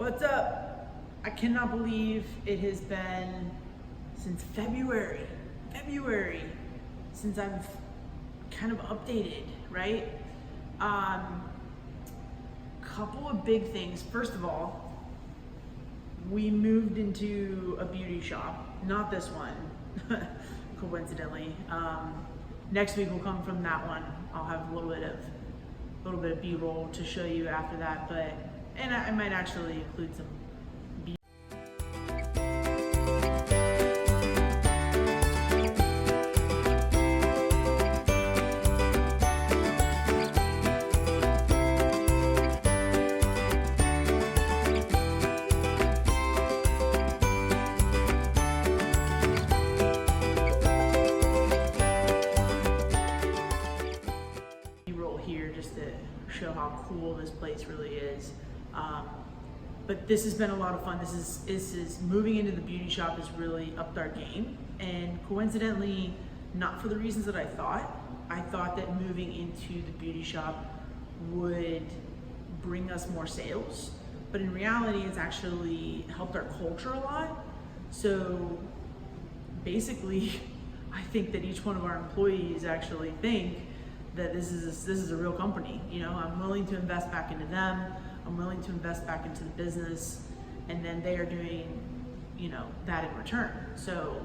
What's up? I cannot believe it has been since February, since I've kind of updated, right? Couple of big things. First of all, we moved into a beauty shop, not this one, coincidentally. Next week will come from that one. I'll have a little bit of B-roll to show you after that, and I might actually include some B-roll here just to show how cool this place really is. But this has been a lot of fun. This is moving into the beauty shop has really upped our game, and coincidentally, not for the reasons that I thought. I thought that moving into the beauty shop would bring us more sales, but in reality, it's actually helped our culture a lot. So basically, I think that each one of our employees actually think that this is a real company. You know, I'm willing to invest back into them. I'm willing to invest back into the business, and then they are doing, you know, that in return. So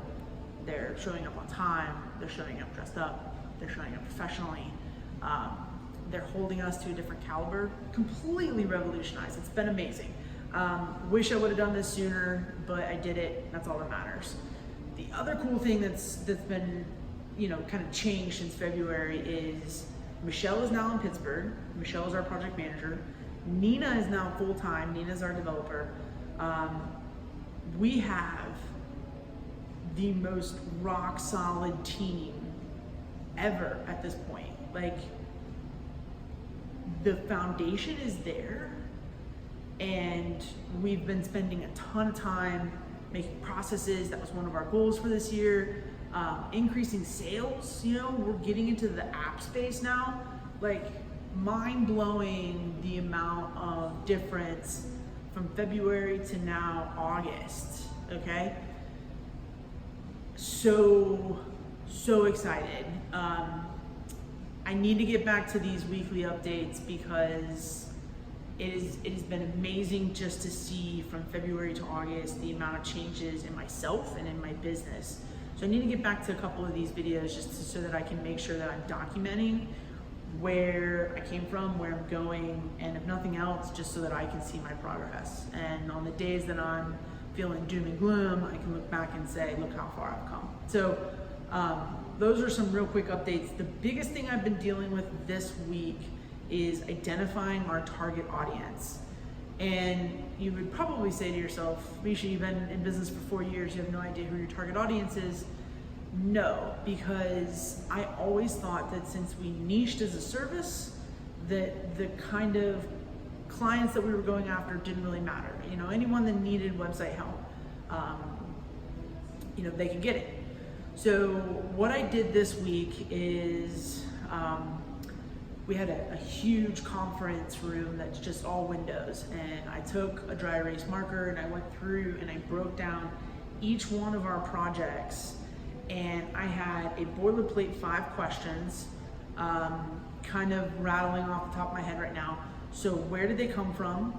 they're showing up on time, they're showing up dressed up, they're showing up professionally. They're holding us to a different caliber, completely revolutionized. It's been amazing. Wish I would have done this sooner, but I did it. That's all that matters. The other cool thing that's been, you know, kind of changed since February is Michelle is now in Pittsburgh. Michelle is our project manager. Nina is now full-time. Nina's our developer. We have the most rock solid team ever at this point. Like, the foundation is there, and we've been spending a ton of time making processes. That was one of our goals for this year. Increasing sales, you know, we're getting into the app space now. Like, mind-blowing the amount of difference from February to now August, okay? So excited. I need to get back to these weekly updates because it has been amazing just to see from February to August the amount of changes in myself and in my business. So I need to get back to a couple of these videos just so that I can make sure that I'm documenting where I came from, where I'm going, and if nothing else, just so that I can see my progress. And on the days that I'm feeling doom and gloom, I can look back and say, look how far I've come. So those are some real quick updates. The biggest thing I've been dealing with this week is identifying our target audience. And you would probably say to yourself, Misha, you've been in business for 4 years, you have no idea who your target audience is. No, because I always thought that since we niched as a service, that the kind of clients that we were going after didn't really matter. You know, anyone that needed website help, you know, they could get it. So what I did this week is we had a huge conference room that's just all windows, and I took a dry erase marker and I went through and I broke down each one of our projects, and I had a boilerplate 5 questions, kind of rattling off the top of my head right now. So where did they come from?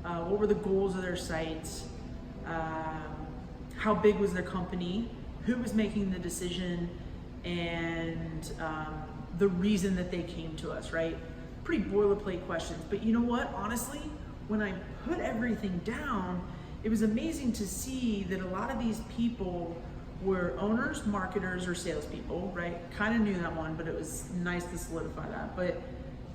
What were the goals of their sites? How big was their company? Who was making the decision? And the reason that they came to us, right? Pretty boilerplate questions. But you know what? Honestly, when I put everything down, it was amazing to see that a lot of these people were owners, marketers, or salespeople, right? Kind of knew that one, but it was nice to solidify that. But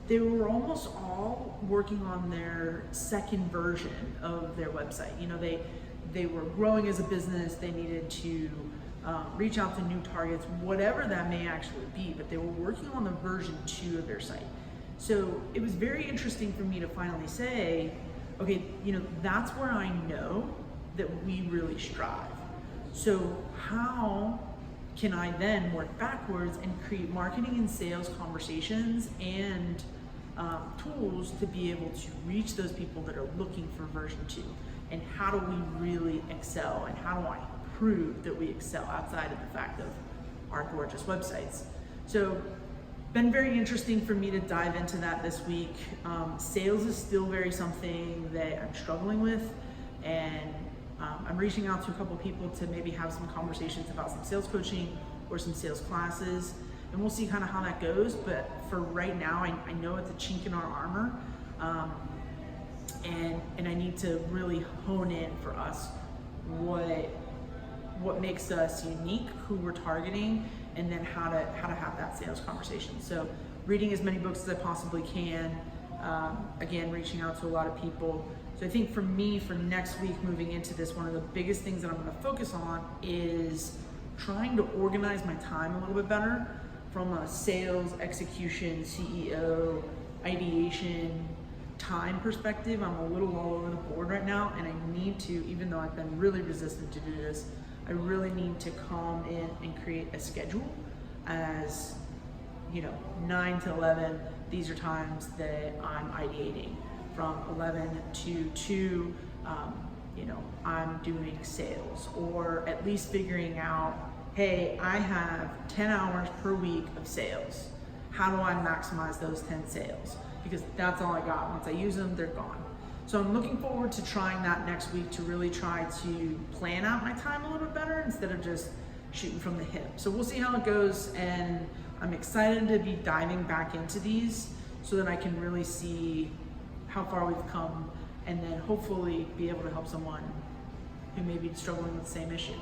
they were almost all working on their second version of their website. You know, they were growing as a business. They needed to reach out to new targets, whatever that may actually be, but they were working on the version 2 of their site. So it was very interesting for me to finally say, okay, you know, that's where I know that we really strive. So how can I then work backwards and create marketing and sales conversations and tools to be able to reach those people that are looking for version 2. And how do we really excel, and how do I prove that we excel outside of the fact of our gorgeous websites? So been very interesting for me to dive into that this week. Sales is still very something that I'm struggling with, and I'm reaching out to a couple people to maybe have some conversations about some sales coaching or some sales classes, and we'll see kind of how that goes. But for right now, I know it's a chink in our armor, and I need to really hone in for us what makes us unique, who we're targeting, and then how to have that sales conversation. So reading as many books as I possibly can, again, reaching out to a lot of people. So I think for me, for next week moving into this, one of the biggest things that I'm gonna focus on is trying to organize my time a little bit better from a sales, execution, CEO, ideation, time perspective. I'm a little all over the board right now, and I need to, even though I've been really resistant to do this, I really need to come in and create a schedule. As 9 to 11, these are times that I'm ideating. From 11 to 2, I'm doing sales, or at least figuring out, hey, I have 10 hours per week of sales. How do I maximize those 10 sales? Because that's all I got. Once I use them, they're gone. So I'm looking forward to trying that next week, to really try to plan out my time a little bit better instead of just shooting from the hip. So we'll see how it goes, and I'm excited to be diving back into these so that I can really see how far we've come, and then hopefully be able to help someone who may be struggling with the same issue.